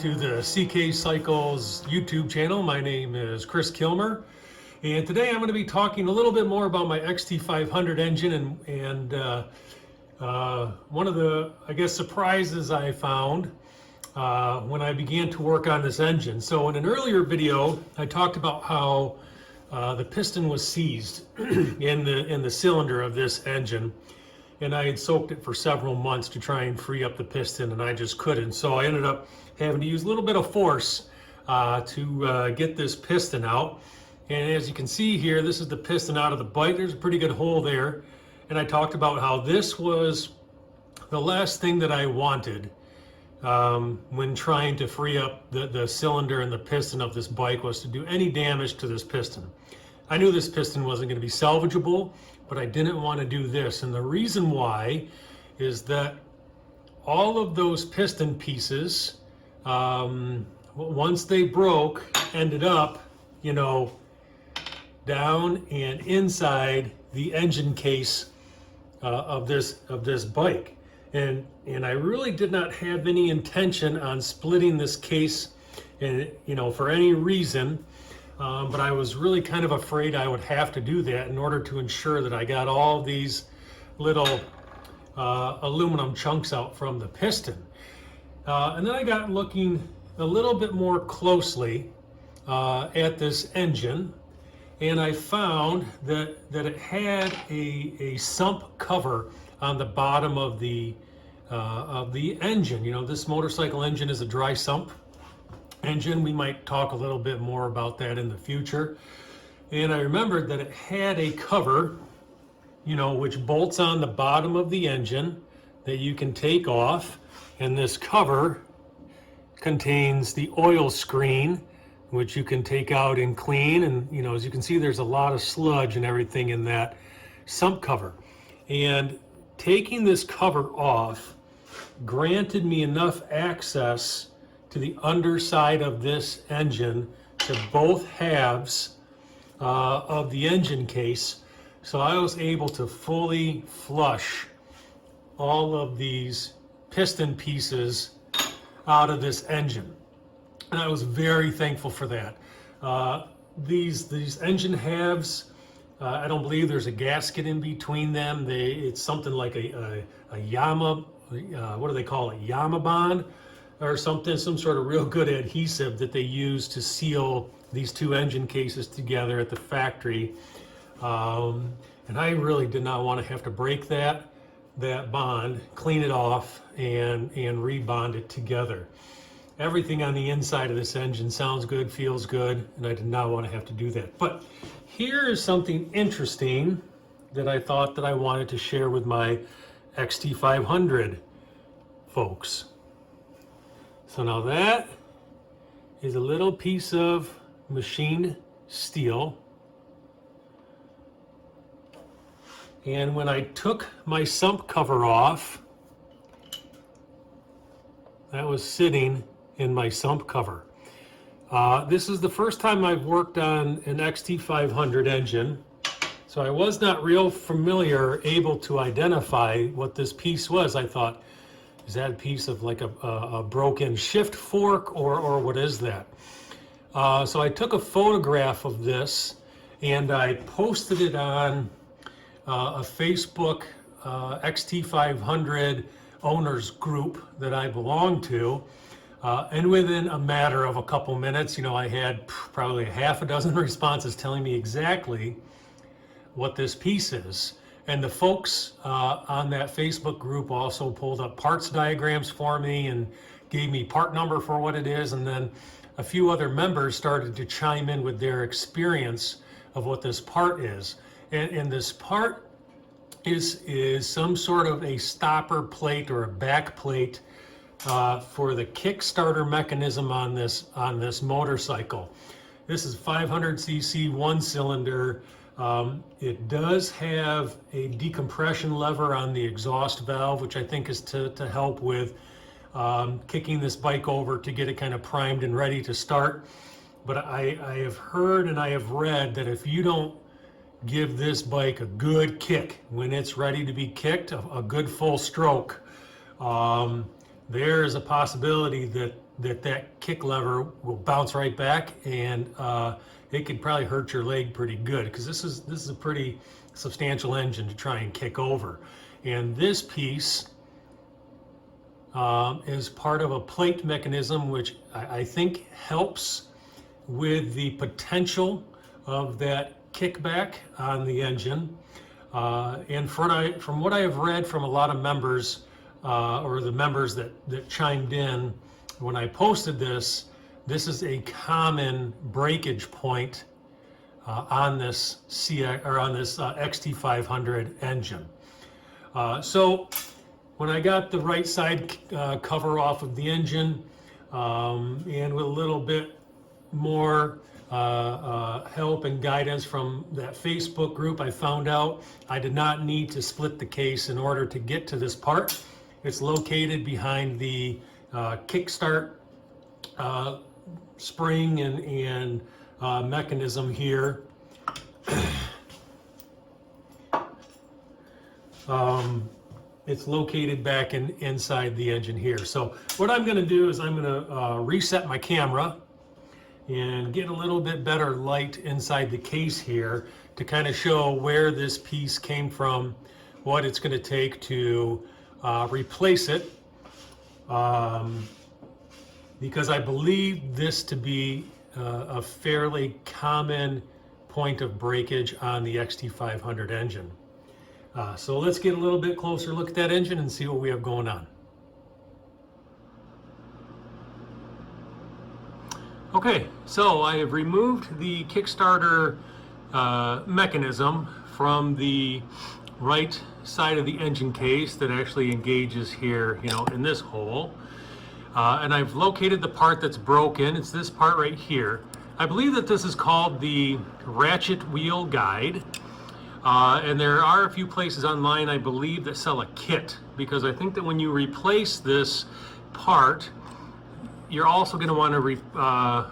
to the CK Cycles YouTube channel. My name is Chris Kilmer, and today I'm going to be talking a little bit more about my XT500 engine and one of the, I guess, surprises I found when I began to work on this engine. So in an earlier video, I talked about how the piston was seized in the cylinder of this engine, and I had soaked it for several months to try and free up the piston, and I just couldn't. So I ended up having to use a little bit of force to get this piston out. And as you can see here, this is the piston out of the bike. There's a pretty good hole there. And I talked about how this was the last thing that I wanted when trying to free up the cylinder and the piston of this bike, was to do any damage to this piston. I knew this piston wasn't going to be salvageable, but I didn't want to do this. And the reason why is that all of those piston pieces, once they broke, ended up, down and inside the engine case of this bike. And I really did not have any intention on splitting this case, and for any reason. But I was really kind of afraid I would have to do that in order to ensure that I got all these little aluminum chunks out from the piston. And then I got looking a little bit more closely at this engine, and I found that it had a sump cover on the bottom of the engine. This motorcycle engine is a dry sump engine. We might talk a little bit more about that in the future. And I remembered that it had a cover, which bolts on the bottom of the engine that you can take off. And this cover contains the oil screen, which you can take out and clean. And, as you can see, there's a lot of sludge and everything in that sump cover. And taking this cover off granted me enough access to the underside of this engine, to both halves of the engine case. So I was able to fully flush all of these piston pieces out of this engine. And I was very thankful for that. These engine halves, I don't believe there's a gasket in between them. It's something like a Yama, what do they call it? Yama bond or something, some sort of real good adhesive that they use to seal these two engine cases together at the factory. And I really did not want to have to break that bond, clean it off, and rebond it together. Everything on the inside of this engine sounds good, feels good, and I did not want to have to do that. But here is something interesting that I thought that I wanted to share with my XT500 folks. So now that is a little piece of machined steel. And when I took my sump cover off, that was sitting in my sump cover. This is the first time I've worked on an XT500 engine, so I was not real familiar, able to identify what this piece was. I thought, is that a piece of like a broken shift fork, or what is that? So I took a photograph of this and I posted it on a Facebook XT500 owners group that I belong to. And within a matter of a couple minutes, I had probably half a dozen responses telling me exactly what this piece is. And the folks on that Facebook group also pulled up parts diagrams for me and gave me part number for what it is. And then a few other members started to chime in with their experience of what this part is. And this part is some sort of a stopper plate or a back plate for the Kickstarter mechanism on this motorcycle. This is 500cc, one cylinder. It does have a decompression lever on the exhaust valve, which I think is to help with kicking this bike over to get it kind of primed and ready to start. But I have heard and I have read that if you don't give this bike a good kick when it's ready to be kicked, a good full stroke, there is a possibility that that kick lever will bounce right back, and it could probably hurt your leg pretty good, because this is a pretty substantial engine to try and kick over. And this piece is part of a plate mechanism, which I think helps with the potential of that kickback on the engine. And from what I have read from a lot of members, or the members that chimed in when I posted this, this is a common breakage point on this XT500 engine. So when I got the right side cover off of the engine, and with a little bit more help and guidance from that Facebook group, I found out I did not need to split the case in order to get to this part. It's located behind the kickstart spring and mechanism here. It's located back inside the engine here. So what I'm going to do is I'm going to reset my camera and get a little bit better light inside the case here to kind of show where this piece came from, what it's going to take to replace it, because I believe this to be a fairly common point of breakage on the XT500 engine. So let's get a little bit closer look at that engine and see what we have going on. Okay, so I have removed the Kickstarter mechanism from the right side of the engine case that actually engages here, in this hole. And I've located the part that's broken. It's this part right here. I believe that this is called the Ratchet wheel guide. And there are a few places online, I believe, that sell a kit, because I think that when you replace this part, you're also going to want to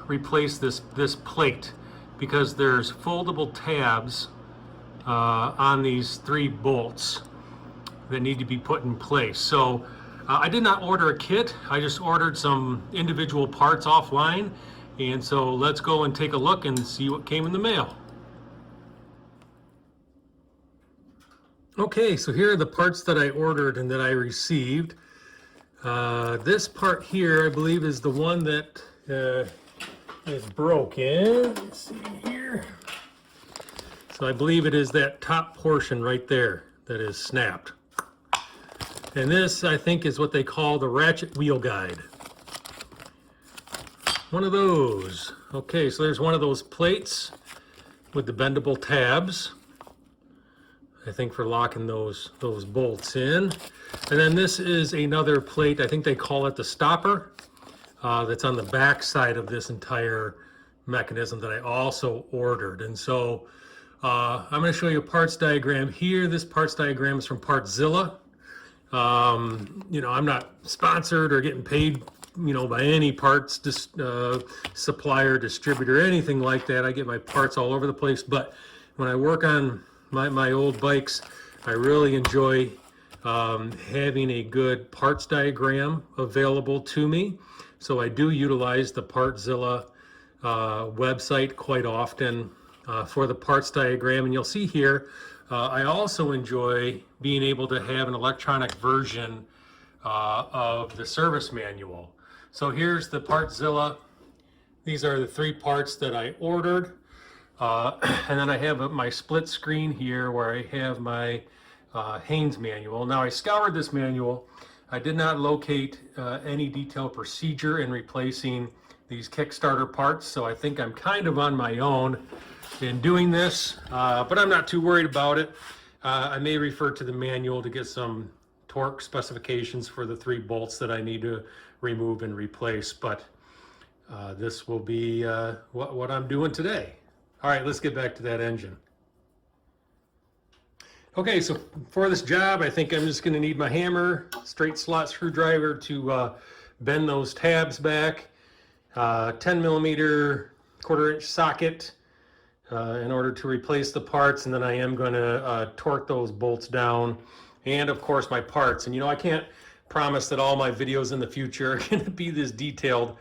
replace this plate, because there's foldable tabs on these 3 bolts that need to be put in place. So I did not order a kit. I just ordered some individual parts offline. And so let's go and take a look and see what came in the mail. Okay, so here are the parts that I ordered and that I received. This part here, I believe, is the one that is broken. Let's see here. So I believe it is that top portion right there that is snapped. And this, I think, is what they call the Ratchet wheel guide. One of those. Okay, so there's one of those plates with the bendable tabs, I think, for locking those bolts in. And then this is another plate, I think they call it the stopper, that's on the back side of this entire mechanism that I also ordered. And so I'm going to show you a parts diagram here. This parts diagram is from Partzilla. I'm not sponsored or getting paid, by any parts supplier, distributor, anything like that. I get my parts all over the place. But when I work on my old bikes, I really enjoy having a good parts diagram available to me. So I do utilize the Partzilla website quite often for the parts diagram. And you'll see here, I also enjoy being able to have an electronic version of the service manual. So here's the Partzilla. These are the 3 parts that I ordered. And then I have my split screen here where I have my Haynes manual. Now, I scoured this manual. I did not locate any detailed procedure in replacing these Kickstarter parts, so I think I'm kind of on my own in doing this, but I'm not too worried about it. I may refer to the manual to get some torque specifications for the 3 bolts that I need to remove and replace, but this will be what I'm doing today. All right, let's get back to that engine. Okay, so for this job, I think I'm just going to need my hammer, straight slot screwdriver to bend those tabs back, 10 millimeter 1/4 inch socket in order to replace the parts, and then I am going to torque those bolts down, and of course my parts. And I can't promise that all my videos in the future are going to be this detailed,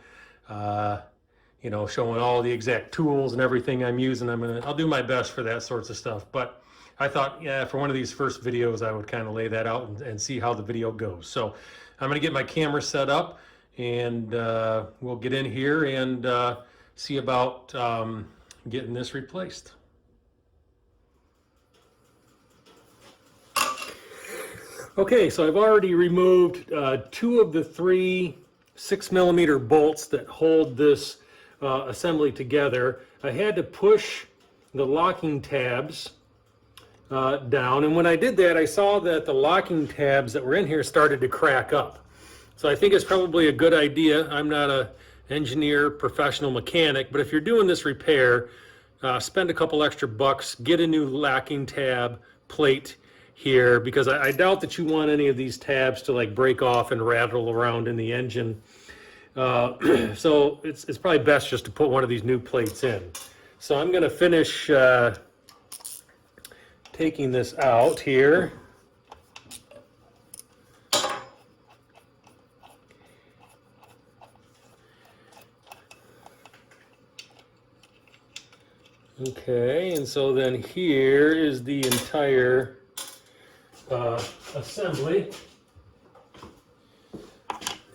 you know, showing all the exact tools and everything I'm using. I'll do my best for that sorts of stuff. But I thought, yeah, for one of these first videos, I would kind of lay that out and see how the video goes. So I'm going to get my camera set up, and we'll get in here and see about getting this replaced. Okay, so I've already removed 2 of the 3 6mm bolts that hold this assembly together. I had to push the locking tabs down, and when I did that, I saw that the locking tabs that were in here started to crack up. So I think it's probably a good idea. I'm not an engineer, professional mechanic, but if you're doing this repair, spend a couple extra bucks, get a new locking tab plate here, because I doubt that you want any of these tabs to like break off and rattle around in the engine. So it's probably best just to put one of these new plates in. So I'm going to finish taking this out here. Okay, and so then here is the entire assembly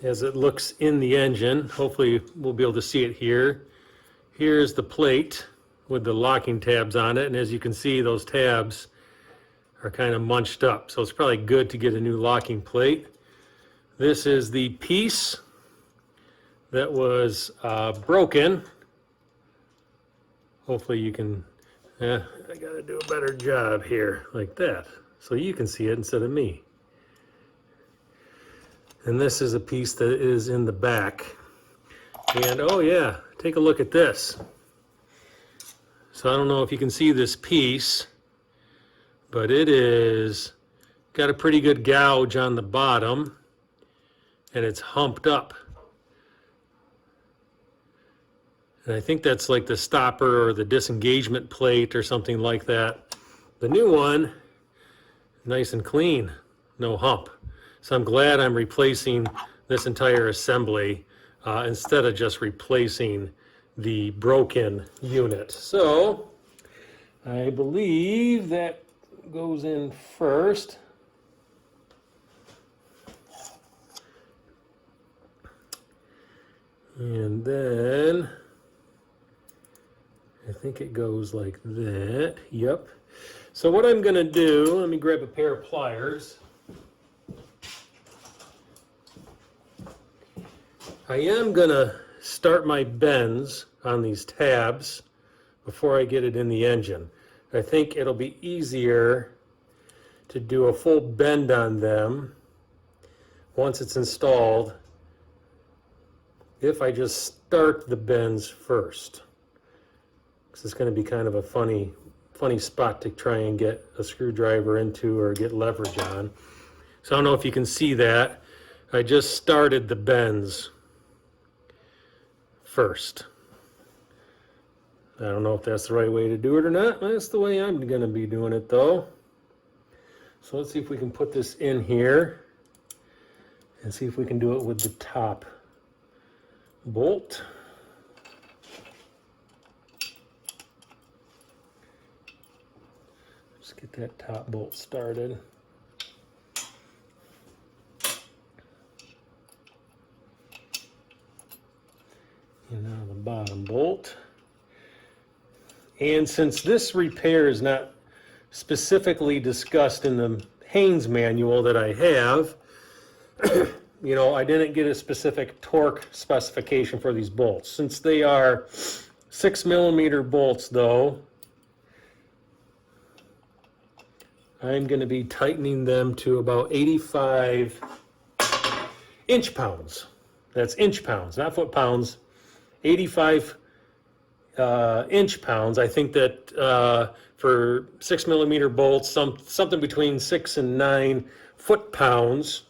as it looks in the engine. Hopefully we'll be able to see it here. Here's the plate with the locking tabs on it, and as you can see, those tabs are kind of munched up, so it's probably good to get a new locking plate. This is the piece that was broken. Hopefully you can, I gotta do a better job here, like that, so you can see it instead of me. And this is a piece that is in the back. And oh yeah, take a look at this. So I don't know if you can see this piece, but it is got a pretty good gouge on the bottom, and it's humped up. And I think that's like the stopper or the disengagement plate or something like that. The new one, nice and clean, no hump. So I'm glad I'm replacing this entire assembly instead of just replacing the broken unit. So I believe that goes in first. And then I think it goes like that. Yep. So what I'm going to do, let me grab a pair of pliers. I am going to start my bends on these tabs before I get it in the engine. I think it'll be easier to do a full bend on them once it's installed if I just start the bends first. Because it's going to be kind of a funny spot to try and get a screwdriver into or get leverage on. So I don't know if you can see that. I just started the bends first. I don't know if that's the right way to do it or not. That's the way I'm going to be doing it though. So let's see if we can put this in here and see if we can do it with the top bolt. Let's get that top bolt started. And now the bottom bolt. And since this repair is not specifically discussed in the Haynes manual that I have, you know, I didn't get a specific torque specification for these bolts. Since they are 6mm bolts though, I'm going to be tightening them to about 85 inch-pounds. That's inch-pounds, not foot-pounds. 85 inch-pounds. I think that for 6mm bolts, something between 6 and 9 foot-pounds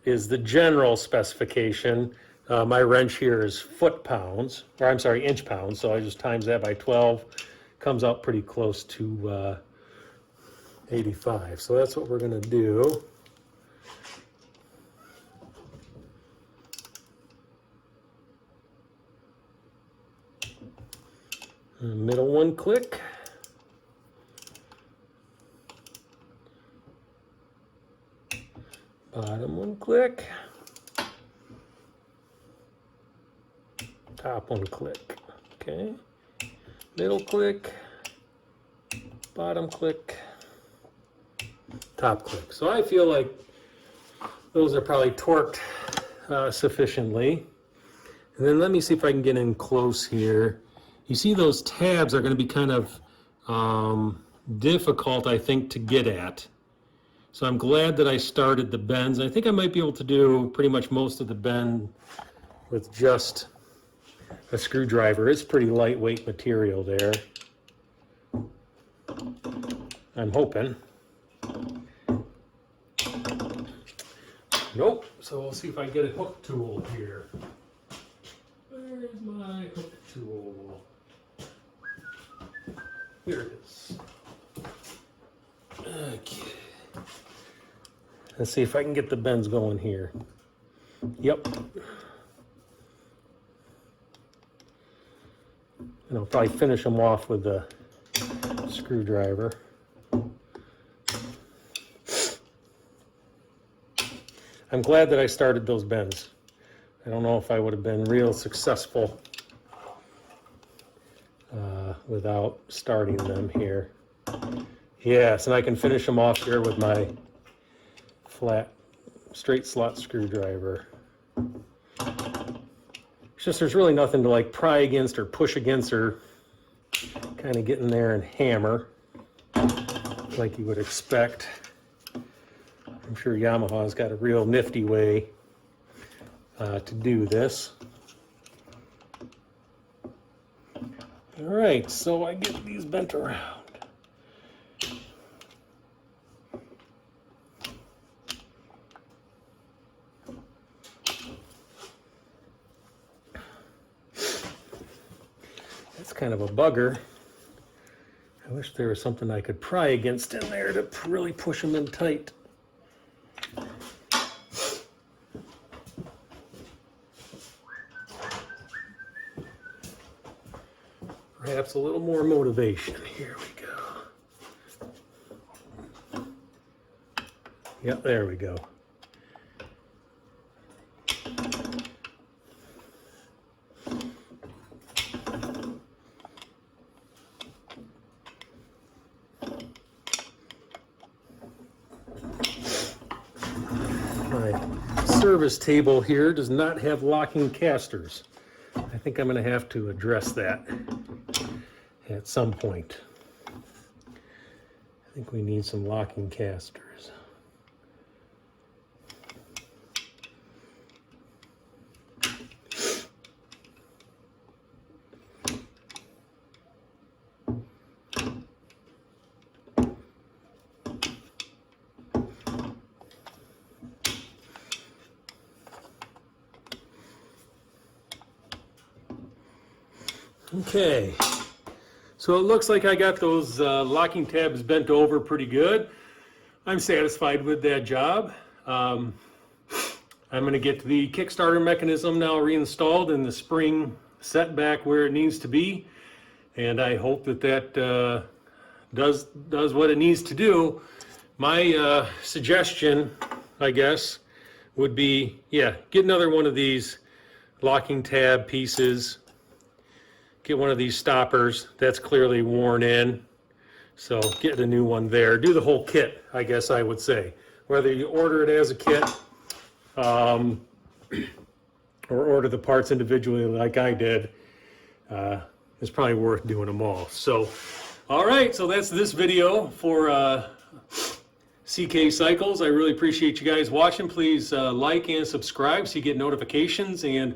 is the general specification. My wrench here is foot-pounds, or I'm sorry, inch-pounds, so I just times that by 12. Comes out pretty close to 85. So that's what we're going to do. Middle one click. Bottom one click. Top one click. Okay. Middle click. Bottom click. Top click. So I feel like those are probably torqued sufficiently. And then let me see if I can get in close here. You see those tabs are going to be kind of difficult, I think, to get at. So I'm glad that I started the bends. I think I might be able to do pretty much most of the bend with just a screwdriver. It's pretty lightweight material there. I'm hoping. Nope. So we'll see if I can get a hook tool here. Where's my hook tool? Here it is. Okay. Let's see if I can get the bends going here. Yep. And I'll probably finish them off with a screwdriver. I'm glad that I started those bends. I don't know if I would have been real successful without starting them here. Yes, and I can finish them off here with my flat, straight slot screwdriver. It's just there's really nothing to like pry against or push against or kind of get in there and hammer like you would expect. I'm sure Yamaha's got a real nifty way to do this. All right, so I get these bent around. That's kind of a bugger. I wish there was something I could pry against in there to really push them in tight. Perhaps a little more motivation. Here we go. Yep, there we go. My service table here does not have locking casters. I think I'm going to have to address that at some point. I think we need some locking casters. Okay. So it looks like I got those locking tabs bent over pretty good. I'm satisfied with that job. I'm going to get the Kickstarter mechanism now reinstalled and the spring set back where it needs to be. And I hope that that does what it needs to do. My suggestion, I guess, would be, yeah, get another one of these locking tab pieces. Get one of these stoppers that's clearly worn in, so get a new one there. Do the whole kit, I guess I would say. Whether you order it as a kit or order the parts individually like I did, it's probably worth doing them all. So, all right, so that's this video for CK Cycles. I really appreciate you guys watching. Please like and subscribe so you get notifications, and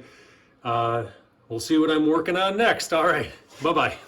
we'll see what I'm working on next. All right. Bye-bye.